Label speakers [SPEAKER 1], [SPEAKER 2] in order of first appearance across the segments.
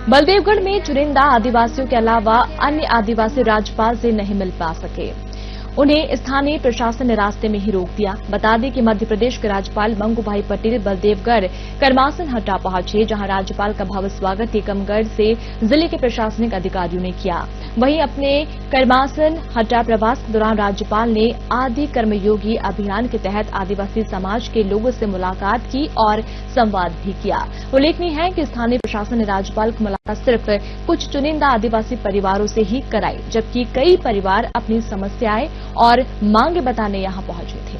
[SPEAKER 1] बलदेवगढ़ में चुनिंदा आदिवासियों के अलावा अन्य आदिवासी राज्यपाल से नहीं मिल पा सके। उन्हें स्थानीय प्रशासन ने रास्ते में ही रोक दिया। बता दें कि मध्य प्रदेश के राज्यपाल मंगूभाई पटेल बलदेवगढ़ करमासन हट्टा पहुंचे, जहां राज्यपाल का भव्य स्वागत टीकमगढ़ से जिले के प्रशासनिक अधिकारियों ने किया। वहीं अपने करमासन हट्टा प्रवास के दौरान राज्यपाल ने आदि कर्मयोगी अभियान के तहत आदिवासी समाज के लोगों से मुलाकात की और संवाद भी किया। उल्लेखनीय है कि स्थानीय प्रशासन ने राज्यपाल की मुलाकात सिर्फ कुछ चुनिंदा आदिवासी परिवारों से ही कराई, जबकि कई परिवार अपनी समस्याएं और मांगे बताने यहां पहुंचे थे।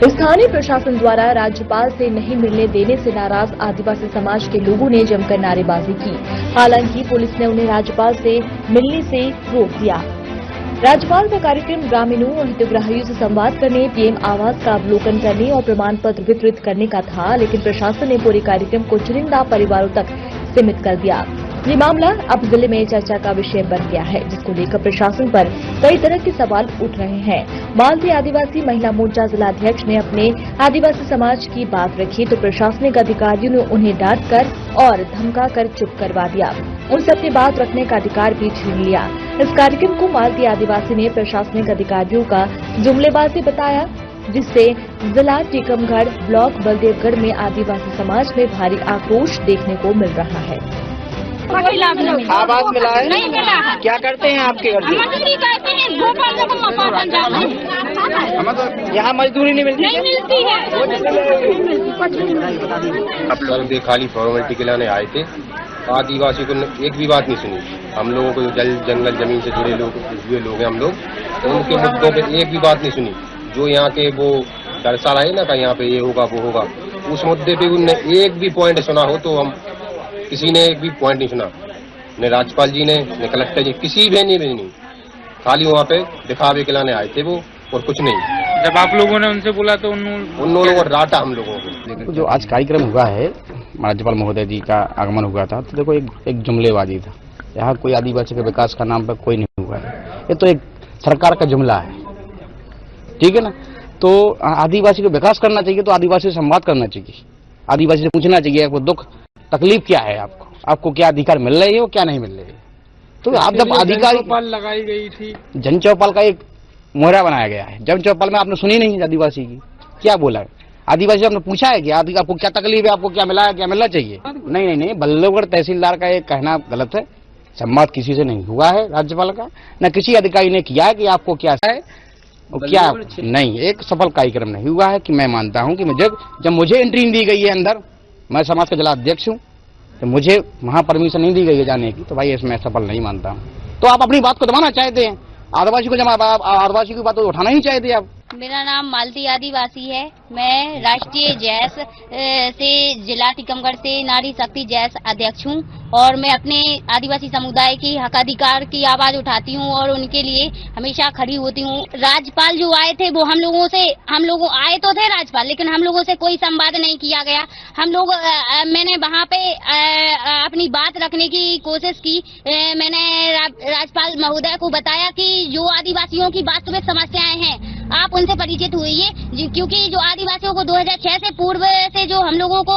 [SPEAKER 1] स्थानीय प्रशासन द्वारा राज्यपाल से नहीं मिलने देने से नाराज आदिवासी समाज के लोगों ने जमकर नारेबाजी की। हालांकि पुलिस ने उन्हें राज्यपाल से मिलने से रोक दिया। राज्यपाल का कार्यक्रम ग्रामीणों और हितग्राहियों से संवाद करने, पीएम आवास का अवलोकन करने और प्रमाण पत्र वितरित करने का था, लेकिन प्रशासन ने पूरे कार्यक्रम को चुनिंदा परिवारों तक सीमित कर दिया। ये मामला अब जिले में चर्चा का विषय बन गया है, जिसको लेकर प्रशासन पर कई तरह के सवाल उठ रहे हैं। मालती आदिवासी महिला मोर्चा जिलाध्यक्ष ने अपने आदिवासी समाज की बात रखी तो प्रशासनिक अधिकारियों ने उन्हें डांटकर और धमकाकर चुप करवा दिया। उनसे अपनी बात रखने का अधिकार भी छीन लिया। इस कार्यक्रम को मालती आदिवासी ने प्रशासनिक अधिकारियों का जुमलेबाजी बताया, जिससे जिला टीकमगढ़ ब्लॉक बलदेवगढ़ में आदिवासी समाज में भारी आक्रोश देखने को मिल रहा है।
[SPEAKER 2] आवाज मिला है?
[SPEAKER 3] नहीं मिला है।
[SPEAKER 2] क्या करते हैं आपके घर से?
[SPEAKER 3] मजदूरी करते हैं,
[SPEAKER 2] यहाँ मजदूरी नहीं मिलती?
[SPEAKER 3] नहीं मिलती है।
[SPEAKER 4] आप लोग खाली फॉर्मेलिटी के लाने आए थे, आदिवासी को एक भी बात नहीं सुनी। हम लोगों को जल जंगल जमीन से जुड़े लोग हैं हम लोग, तो उनके मुद्दों पे एक भी बात नहीं सुनी। जो यहाँ के वो दरअसल आए ना का यहाँ पे ये होगा वो होगा, उस मुद्दे पे उनने एक भी पॉइंट सुना हो तो हम किसी ने एक भी पॉइंट नहीं सुना। न राज्यपाल जी ने, न कलेक्टर जी, किसी भी नहीं। खाली वहाँ पे दिखावे के लाने आए थे वो, और कुछ नहीं।
[SPEAKER 5] जब आप लोगों ने उनसे बोला तो उन
[SPEAKER 4] लोगों को डांटा हम लोगों को।
[SPEAKER 6] जो आज कार्यक्रम हुआ है, राज्यपाल महोदय जी का आगमन हुआ था, तो देखो एक जुमलेबाजी था। यहाँ कोई आदिवासी के विकास का नाम पर कोई नहीं हुआ है। ये तो एक सरकार का जुमला है, ठीक है ना। तो आदिवासी को विकास करना चाहिए तो आदिवासी से संवाद करना चाहिए, आदिवासी से पूछना चाहिए आपको दुख तकलीफ क्या है, आपको क्या अधिकार मिल रहे हैं और क्या नहीं मिल रहे हैं। तो आप जब अधिकारी
[SPEAKER 5] लगाई गई थी,
[SPEAKER 6] जन चौपाल का एक मोहरा बनाया गया है। जन चौपाल में आपने सुनी नहीं आदिवासी की, क्या बोला है? आदिवासी आपने पूछा है कि आपको क्या तकलीफ है, आपको क्या मिला है, क्या मिलना चाहिए? नहीं, बल्लभगढ़ तहसीलदार का ये कहना गलत है। संवाद किसी से नहीं हुआ है राज्यपाल का, न किसी अधिकारी ने किया है कि आपको क्या है और क्या नहीं। एक सफल कार्यक्रम नहीं हुआ है कि मैं मानता हूं कि जब मुझे एंट्री दी गई है अंदर, मैं समाज का जिला अध्यक्ष हूं, तो मुझे वहां परमिशन नहीं दी गई है जाने की, तो भाई इसमें सफल नहीं मानता हूं। तो आप अपनी बात को दबाना चाहते हैं, आदिवासी को जब आदिवासी की बात तो उठाना ही चाहते हैं आप।
[SPEAKER 3] मेरा नाम मालती आदिवासी है। मैं राष्ट्रीय जैस से जिला टीकमगढ़ से नारी शक्ति जैस अध्यक्ष हूँ और मैं अपने आदिवासी समुदाय की हक अधिकार की आवाज उठाती हूँ और उनके लिए हमेशा खड़ी होती हूँ। राज्यपाल जो आए थे वो हम लोगों आए तो थे राज्यपाल, लेकिन हम लोगों से कोई संवाद नहीं किया गया। मैंने वहाँ पे अपनी बात रखने की कोशिश की। मैंने राज्यपाल महोदय को बताया कि जो आदिवासियों की वास्तविक समस्याएं हैं आप उनसे परिचित हुई, क्योंकि जो आदिवासियों को 2006 से पूर्व से जो हम लोगों को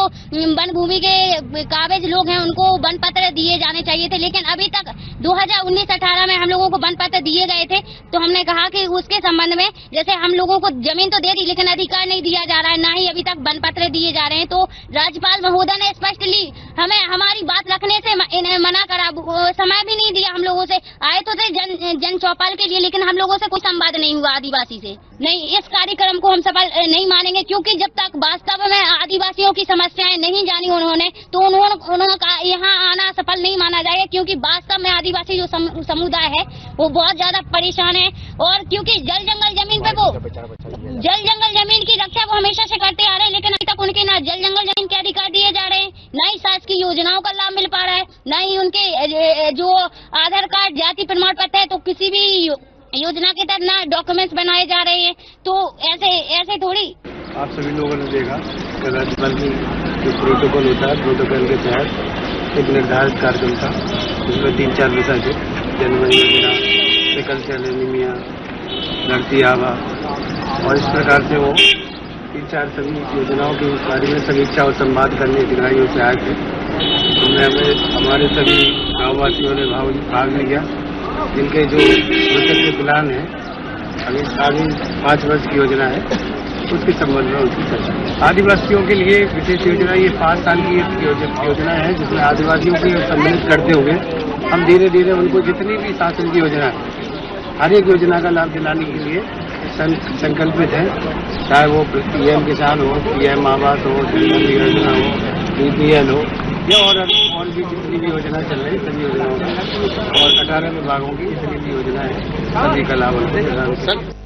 [SPEAKER 3] वन भूमि के काबिज लोग हैं उनको वन पत्र दिए जाने चाहिए थे, लेकिन अभी तक 2019-18 में हम लोगों को वन पत्र दिए गए थे। तो हमने कहा कि उसके संबंध में, जैसे हम लोगों को जमीन तो दे दी लेकिन अधिकार नहीं दिया जा रहा है, ना ही अभी तक वन पत्र दिए जा रहे हैं। तो राज्यपाल महोदय ने स्पष्टली हमें हमारी बात रखने से मना करा, समय भी नहीं दिया। हम लोगों से आए तो थे जन चौपाल के लिए, लेकिन हम लोगों से कोई संवाद नहीं हुआ आदिवासी से। नहीं, इस कार्यक्रम को हम सफल नहीं मानेंगे, क्योंकि जब तक वास्तव में आदिवासियों की समस्याएं नहीं जानी उन्होंने, तो उन्होंने यहाँ आना सफल नहीं माना जाएगा। क्योंकि वास्तव में आदिवासी जो समुदाय है वो बहुत ज्यादा परेशान है, और क्योंकि जल जंगल जमीन की रक्षा वो हमेशा से करते आ रहे हैं, लेकिन अभी तक उनके ना जल जंगल जमीन के अधिकार दिए जा रहे हैं, न ही शासकीय योजनाओं का लाभ मिल पा रहा है, न ही उनके जो आधार कार्ड जाति प्रमाण पत्र है तो किसी भी योजना के तहत ना डॉक्यूमेंट्स बनाए जा रहे हैं। तो ऐसे थोड़ी।
[SPEAKER 7] आप सभी लोगों ने देखा कि राज्यपाल की जो प्रोटोकॉल होता है, प्रोटोकॉल के तहत एक निर्धारित कार्यक्रम था, जिसमें 3-4 विषय थे: जनधन योजना, सिकल सेल एनीमिया, धरती आबा, और इस प्रकार से वो 3-4 सभी योजनाओं के बारे में समीक्षा और संवाद करने अधिकारियों से आए थे। जिसमें हमारे सभी गाँववासियों ने भाग लिया। जिनके जो बचत के प्लान है, अभी आगे 5 वर्ष की योजना है, उसके संबंध में उनकी चर्चा। आदिवासियों के लिए विशेष योजना, ये 5 साल की योजना है, जिसमें आदिवासियों को सम्मिलित करते हुए हम धीरे धीरे उनको जितनी भी शासन की योजना है, हर एक योजना का लाभ दिलाने के लिए संकल्पित है। चाहे वो PM किसान हो, PM आवास हो, जनधन योजना हो, BPL हो, या और भी जितनी भी योजना चल रही है, सभी योजनाओं का और 18 विभागों की जितनी भी योजना है, सभी का लाभ उनको